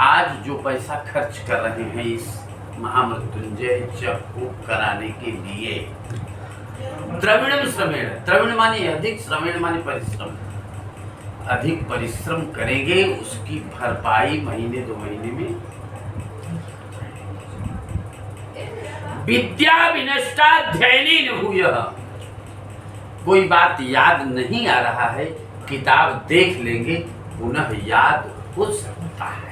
आज जो पैसा खर्च कर रहे हैं इस महामृत्युंजय जप को कराने के लिए, द्रविणम श्रमेण, द्रविण माने अधिक, श्रमेण माने परिश्रम, अधिक परिश्रम करेंगे उसकी भरपाई महीने 2 महीने में। विद्या विनष्टा ध्ययनी न भूयः, कोई बात याद नहीं आ रहा है, किताब देख लेंगे पुनः याद हो सकता है।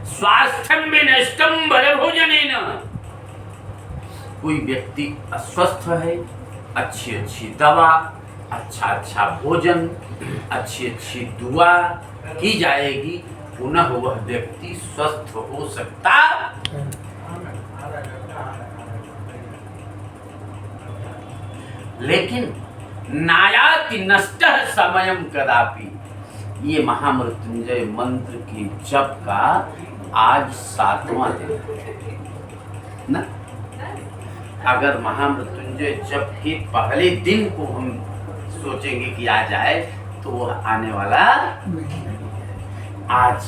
स्वास्थ्यम विनष्टम बलभोजनेन, कोई व्यक्ति अस्वस्थ है, अच्छी अच्छी दवा, अच्छा भोजन, अच्छी दुआ की जाएगी, पुनः वह व्यक्ति स्वस्थ हो सकता। लेकिन नायाति नष्टः समयम कदापि, ये महामृत्युंजय मंत्र की जप का आज 7वां दिन ना। अगर महामृत्युंजय जप के पहले दिन को हम सोचेंगे कि आ जाए तो वह आने वाला, आज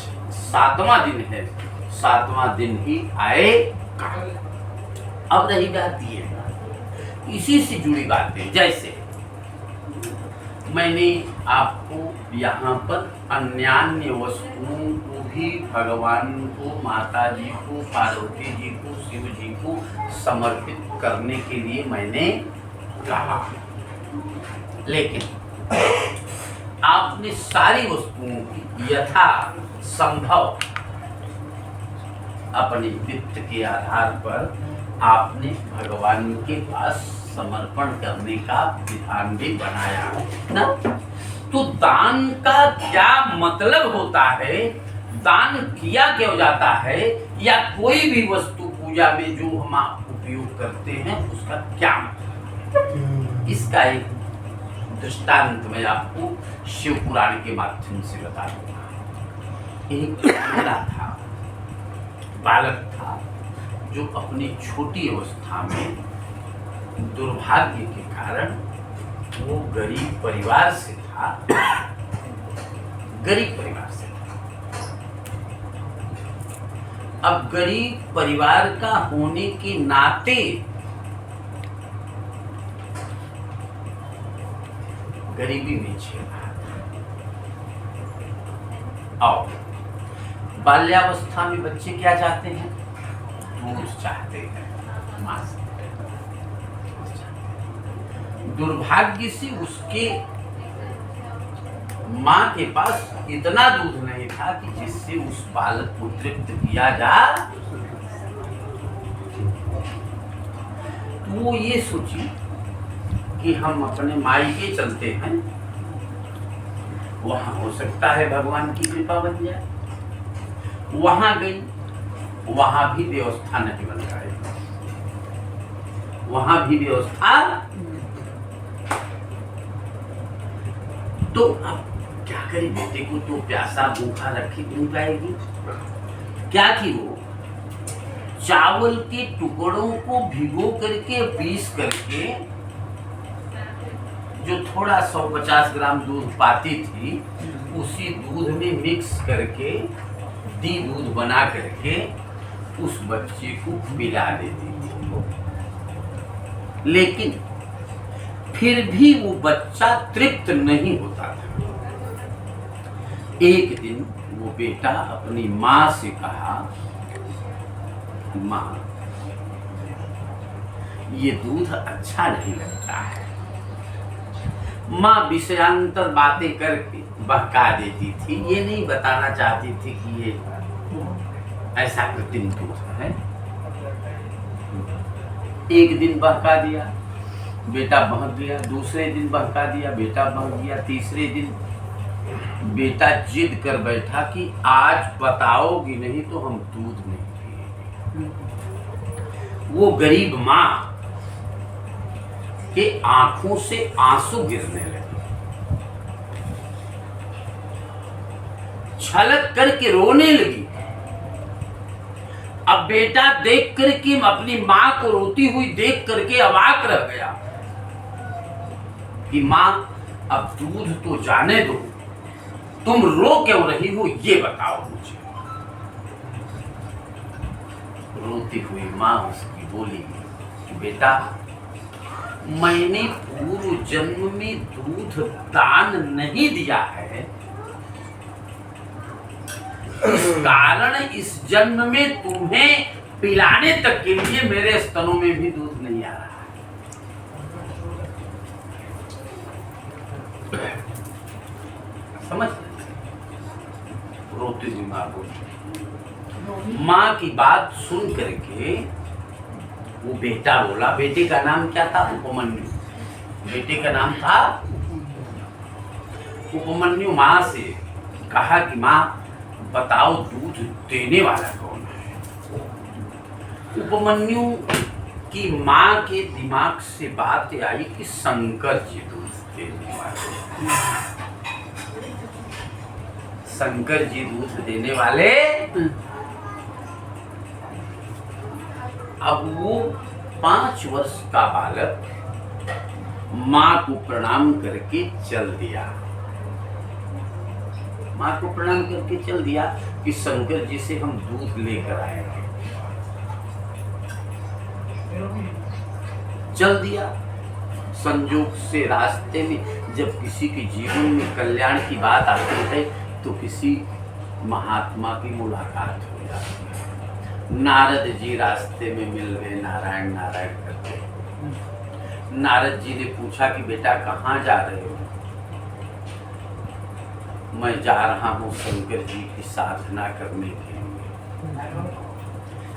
7वां दिन है, 7वां दिन ही आएगा। अब रही बात ये, इसी से जुड़ी बातें, जैसे मैंने आपको यहाँ पर अन्यान्य वस्तुओं को भी भगवान को, माता जी को, पार्वती जी को, शिव जी को समर्पित करने के लिए मैंने कहा, लेकिन आपने सारी वस्तुओं की यथा संभव अपने वित्त के आधार पर आपने भगवान के पास समर्पण करने का विधान भी बनाया ना। तो दान का क्या मतलब होता है, दान किया क्यों जाता है, या कोई भी वस्तु पूजा में जो हम उपयोग करते हैं उसका क्या मतलब, इसका एक दृष्टांत मैं आपको शिव पुराण के माध्यम से बता दूंगा। एक लड़का था, बालक था, जो अपनी छोटी अवस्था में दुर्भाग्य के कारण वो गरीब परिवार से था, गरीब परिवार से था। अब गरीब परिवार का होने के नाते गरीबी में झेल रहा था। और बाल्यावस्था में बच्चे क्या चाहते हैं, दूध चाहते हैं, मां से। दुर्भाग्य से उसके मां के पास इतना दूध नहीं था कि जिससे उस बालक को तृप्त किया जा। तो वो ये सोची कि हम अपने मायके चलते हैं, वहां हो सकता है भगवान की कृपा बन जाए। वहां गई, वहां भी व्यवस्था नहीं बन रही, वहां भी व्यवस्था। तो अब क्या करें, बेटे को तो प्यासा भूखा रखे नहीं पाएगी। क्या की वो चावल के टुकड़ों को भिगो करके पीस करके, जो थोड़ा 150 ग्राम दूध पाती थी, उसी दूध में मिक्स करके दी दूध बना करके उस बच्चे को पिला देती थी। लेकिन फिर भी वो बच्चा तृप्त नहीं होता था। एक दिन वो बेटा अपनी माँ से कहा, माँ ये दूध अच्छा नहीं लगता है। माँ विषयांतर बातें करके बहका देती थी, ये नहीं बताना चाहती थी कि ये ऐसा कृत्रिम दूध है। एक दिन बहका दिया, बेटा बहक गया, दूसरे दिन बहका दिया, बेटा बहक गया, तीसरे दिन बेटा जिद कर बैठा कि आज बताओगी नहीं तो हम दूध नहीं पिएंगे। वो गरीब माँ के आंखों से आंसू गिरने लगे, छलक करके रोने लगी। अब बेटा देख करके, अपनी माँ को रोती हुई देख करके अवाक रह गया कि माँ अब दूध तो जाने दो, तुम रो क्यों रही हो ये बताओ मुझे। रोती हुई माँ उसकी बोली, बेटा मैंने पूर्व जन्म में दूध दान नहीं दिया है, इस कारण इस जन्म में तुम्हें पिलाने तक के लिए मेरे स्तनों में भी दूध नहीं आ रहा है। समझ? रोती हुई माँ बोली। माँ की बात सुन करके वो बेटा बोला, बेटे का नाम क्या था? उपमन्यु। बेटे का नाम था उपमन्यु। माँ से कहा कि माँ बताओ दूध देने वाला कौन है? उपमन्यु की माँ के दिमाग से बात आई कि शंकर जी दूध देने वाले। शंकर जी दूध देने वाले। अब वो 5 वर्ष का बालक माँ को प्रणाम करके चल दिया। माँ को प्रणाम करके चल दिया कि शंकर जी से हम दूध लेकर आएंगे। चल दिया। संयोग से रास्ते में जब किसी के जीवन में कल्याण की बात आती है तो किसी महात्मा की मुलाकात हो जाती है। नारद जी रास्ते में मिल गए, नारायण नारायण करते। नारद जी ने पूछा कि बेटा कहाँ जा रहे हो? मैं जा रहा हूँ शंकर जी की साधना करने के लिए।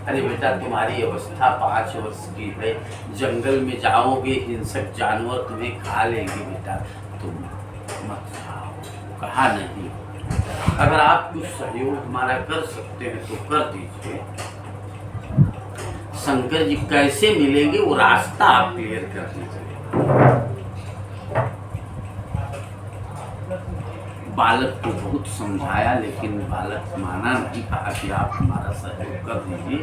अरे बेटा तुम्हारी अवस्था 5 वर्ष की है, जंगल में जाओगे हिंसक जानवर तुम्हें खा लेंगे, बेटा तुम मत जाओ। कहा नहीं, अगर आप कुछ सहयोग हमारा कर सकते हैं तो कर दीजिए। शंकर जी कैसे मिलेंगे वो रास्ता आप क्लियर कर दीजिए। बालक को बहुत समझाया लेकिन बालक माना नहीं, कहा कि आप हमारा सहयोग कर दीजिए।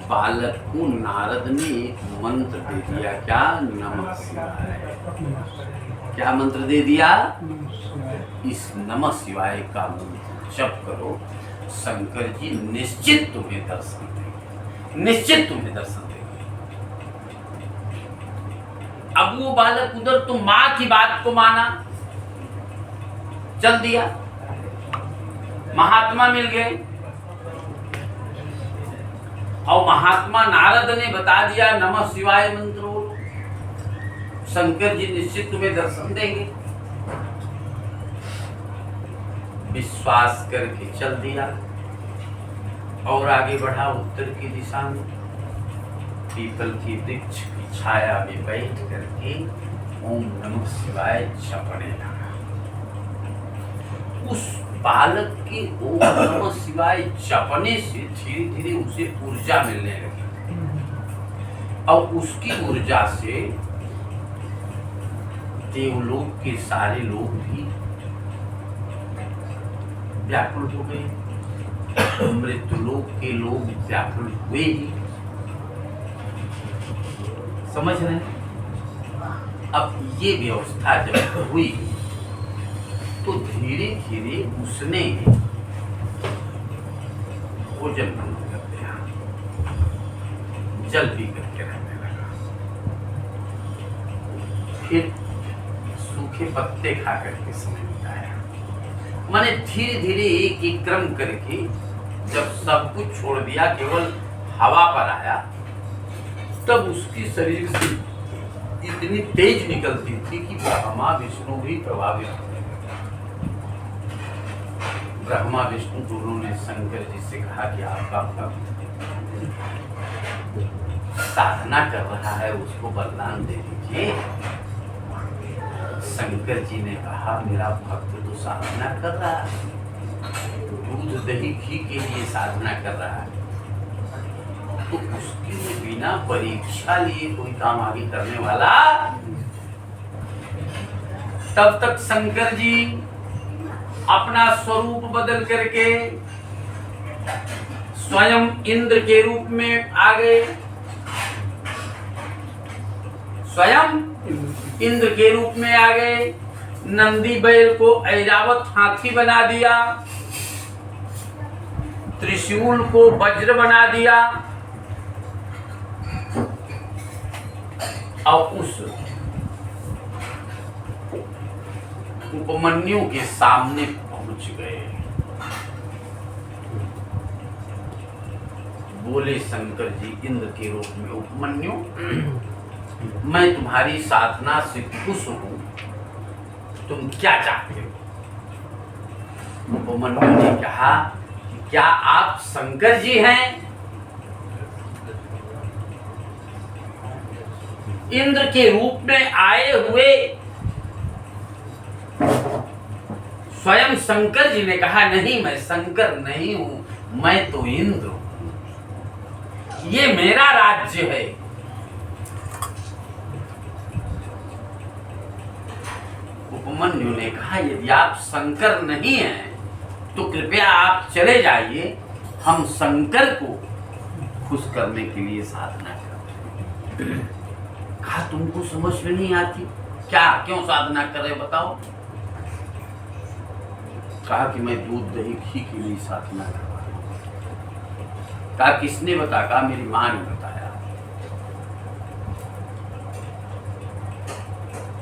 बालक को नारद ने एक मंत्र दे दिया। क्या? नमः शिवाय। क्या मंत्र दे दिया? इस नमः शिवाय का मंत्र जप करो, शंकर जी निश्चित तुम्हें दर्शन देंगे, निश्चित तुम्हें दर्शन देंगे। अब वो बालक उधर तो माँ की बात को माना, चल दिया। महात्मा मिल गए और महात्मा नारद ने बता दिया नमः शिवाय मंत्र, शंकर जी निश्चित तुम्हें दर्शन देंगे। विश्वास करके चल दिया और आगे बढ़ा उत्तर की दिशा में। पीपल की वृक्ष की छाया में बैठ करके ओम नमः शिवाय जपने लगा। उस बालक के ओम नमः शिवाय जपने से धीरे धीरे उसे ऊर्जा मिलने लगी और उसकी ऊर्जा से देवलोक के सारे लोग भी व्याकुल हो गए, मृत्युलोक के लोग व्याकुल हुए ही। समझ रहे हैं? अब ये व्यवस्था जब हुई तो धीरे धीरे उसने भोजन बंद कर दिया, जल पी करके रहने लगा, फिर सूखे पत्ते खा करके समय बिताया। माने धीरे धीरे एक एक क्रम करके जब सब कुछ छोड़ दिया, केवल हवा पर आया, तब उसकी शरीर से इतनी तेज निकलती थी कि ब्रह्मा विष्णु भी प्रभावित हुए। ब्रह्मा विष्णु दोनों ने शंकर जी से कहा कि आपका भक्त साधना कर रहा है, उसको वरदान दे दीजिए। शंकर जी ने कहा मेरा भक्त तो साधना कर रहा है, दूध दही घी के लिए साधना कर रहा है, तो उसके लिए बिना परीक्षा लिए कोई काम आगे करने वाला। तब तक शंकर जी अपना स्वरूप बदल करके स्वयं इंद्र के रूप में आ गए, स्वयं इंद्र के रूप में आ गए। नंदी बैल को ऐरावत हाथी बना दिया, त्रिशूल को वज्र बना दिया और उस उपमन्यु के सामने पहुंच गए। बोले शंकर जी इंद्र के रूप में, उपमन्यु मैं तुम्हारी साधना से खुश हूं, तुम क्या चाहते हो? उपमन्यु ने कहा कि क्या आप शंकर जी हैं? इंद्र के रूप में आए हुए स्वयं शंकर जी ने कहा नहीं, मैं शंकर नहीं हूं, मैं तो इंद्र हूं, ये मेरा राज्य है। उपमन्यु ने कहा यदि आप शंकर नहीं हैं तो कृपया आप चले जाइए, हम शंकर को खुश करने के लिए साधना करते हैं। कहा तुमको समझ में नहीं आती क्या, क्यों साधना कर रहे बताओ? कहा कि मैं दूध दही घी के लिए साधना कर रहा हूं। कहा किसने बताया? कहा मेरी मां ने बताया।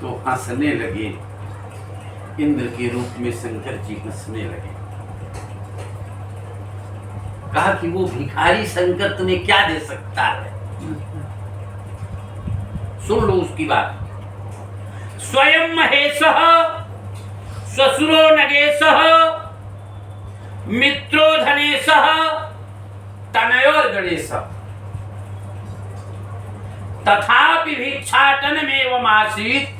तो हंसने लगे, इंद्र के रूप में शंकर जी हंसने लगे। कहा कि वो भिखारी शंकर तुम्हें क्या दे सकता है? सुन लो उसकी बात। स्वयं महेशः ससुरो नगेशः मित्रो धनेशः तनयोर गणेशः तथापि भिक्षाटनमेव आसीत्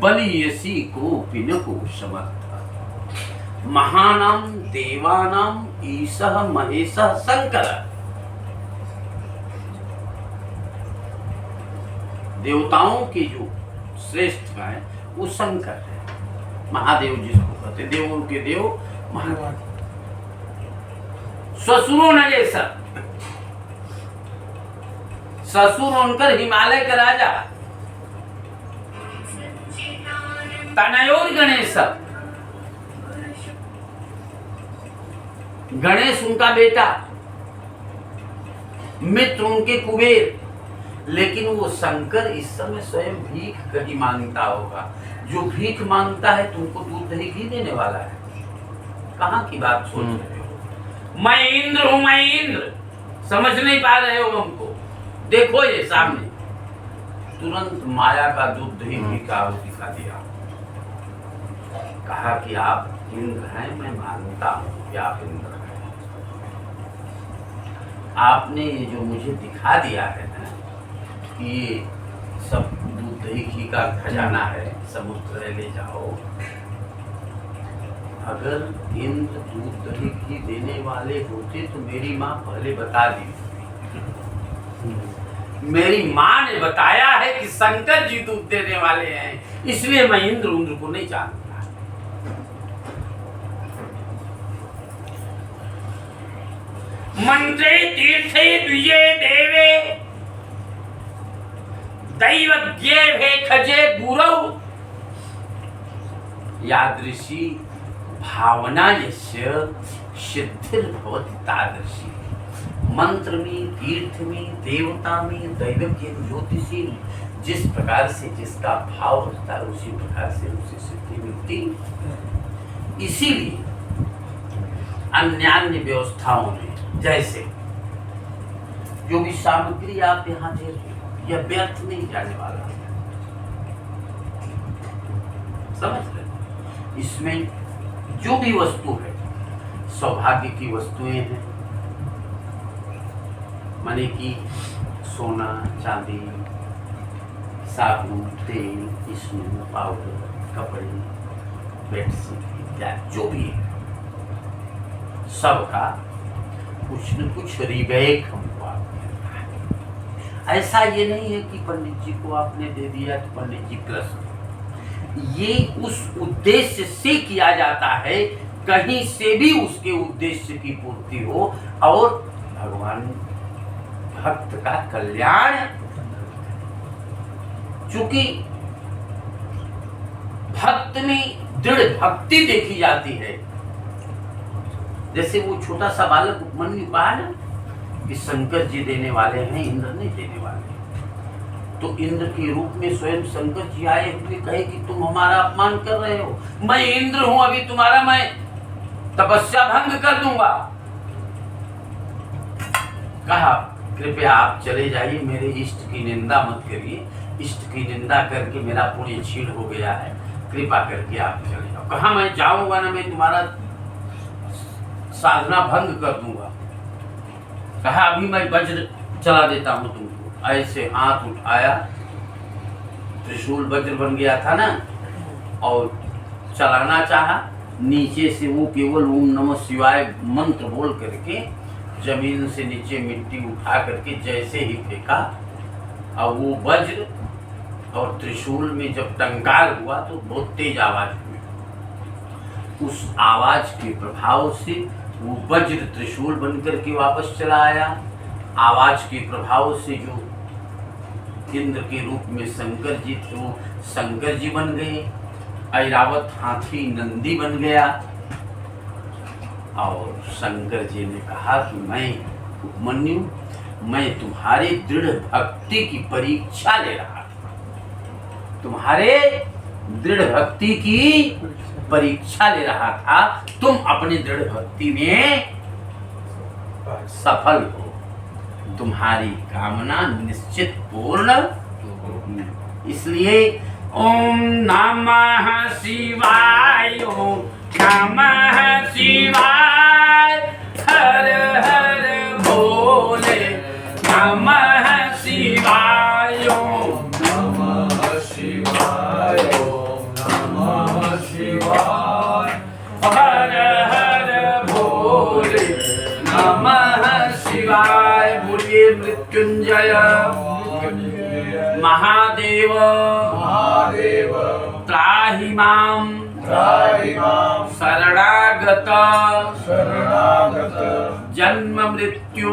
बलियसी कोऽपि न समर्थ। महानां देवानां ईशः महेशः शंकर। देवताओं के जो श्रेष्ठ है वो शंकर है, महादेव जिसको कहते, देवों के देव महादेव। ससुरो नगेश, ससुर उनकर हिमालय का राजा। तनयोर गणेश, गणेश उनका बेटा, मित्र उनके कुबेर। लेकिन वो शंकर इस समय स्वयं भीख कहीं मांगता होगा। जो भीख मांगता है तुमको दूध दही घी देने वाला है? कहाँ की बात सोच रहे हो? मैं इंद्र हूं, मैं इंद्र। समझ नहीं पा रहे हो हमको? देखो ये सामने। तुरंत माया का दूध दही घी का दिखा दिया। कहा कि आप इंद्र हैं, मैं मानता हूं कि आप इंद्र हैं। आपने ये जो मुझे दिखा दिया है ना, ये सब दूध दही घी का खजाना है, समुद्र ले जाओ। अगर इंद्र दूध दही घी देने वाले होते तो मेरी माँ पहले बता दी। मेरी माँ ने बताया है कि शंकर जी दूध देने वाले हैं, इसलिए मैं इंद्र उंद्र को नहीं जानता। मंत्रे तीर्थे द्विजे देवे दैवज्ञे भेखजे गुरौ यादृशी भावना यस्य सिद्धिर्भवति तादृशी। मंत्र में, तीर्थ में, देवता में, दैवज्ञ ज्योतिषी, जिस प्रकार से जिसका भाव होता है उसी प्रकार से उसे सिद्धि मिलती। इसीलिए अन्यान्य व्यवस्थाओं में जैसे जो भी सामग्री आप यहाँ दे रहे हो यह व्यर्थ नहीं जाने वाला, समझ रहे? इसमें जो भी वस्तु है सौभाग्य की वस्तुएं हैं, माने कि सोना, चांदी, साबुन, तेल, स्नू, पाउडर, कपड़े, बेडशीट इत्यादि जो भी है सबका कुछ न कुछ रिबेक हमको आपने। ऐसा ये नहीं है कि पंडित जी को आपने दे दिया तो पंडित जी प्रश्न, ये उस उद्देश्य से किया जाता है, कहीं से भी उसके उद्देश्य की पूर्ति हो और भगवान भक्त का कल्याण। चूंकि भक्त में दृढ़ भक्ति देखी जाती है। जैसे वो छोटा सा बालक उपमन्यु कहा ना कि शंकर जी देने वाले हैं, इंद्र नहीं देने वाले। तो इंद्र के रूप में स्वयं शंकर जी आए हुए कहे कि तुम हमारा अपमान कर रहे हो, मैं इंद्र हूं, अभी तुम्हारा मैं तपस्या भंग कर दूंगा। कहा कृपया आप चले जाइए, मेरे इष्ट की निंदा मत करिए, इष्ट की निंदा करके मेरा पुण्य छीन हो गया है, कृपा करके आप चले जाओ। कहा मैं जाऊंगा ना, मैं तुम्हारा साधना भंग कर दूंगा। कहा अभी मैं वज्र चला देता हूं तुमको। ऐसे हाथ उठाया, त्रिशूल वज्र बन गया था ना, और चलाना चाहा। नीचे से वो केवल ओम नमः शिवाय मंत्र बोल करके जमीन से नीचे मिट्टी उठा करके जैसे ही फेंका, और वो वज्र और त्रिशूल में जब टंकार हुआ तो बहुत तेज आवाज हुई। उस आवाज के प्रभाव से वो वज्र त्रिशूल बनकर के वापस चला आया। आवाज के प्रभाव से जो इंद्र के रूप में शंकर जी थे वो शंकर जी बन गए। ऐरावत हाथी नंदी बन गया। और शंकर जी ने कहा कि मैं उपमन्यु, मैं तुम्हारे दृढ़ भक्ति की परीक्षा ले रहा था, तुम्हारे दृढ़ भक्ति की परीक्षा ले रहा था। तुम अपनी दृढ़ भक्ति में सफल हो, तुम्हारी कामना निश्चित पूर्ण। इसलिए ओम नमः शिवाय, ओम नमः शिवाय, हर हर भोले नमः शिवाय, ओम नमः शिवाय, ओम नमः शिवाय, हर हर भोले नमः शिवाय। बोलिए मृत्युंजय महादेव महादेव त्राहि मां शरणागत जन्म मृत्यु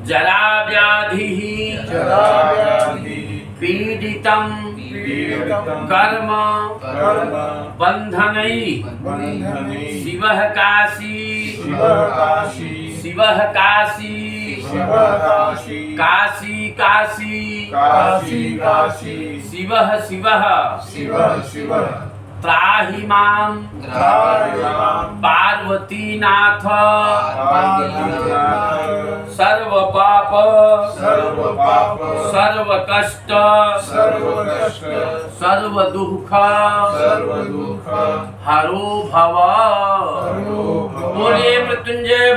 जरा व्याधि पीडितं कर्म बंधनै शिवः काशी शिवः काशी काशी काशी शिवः शिवः त्राहि मां पार्वतीनाथ सर्व पाप सर्व कष्ट सर्व दुख हरो भव। बोलिए मृत्युंजय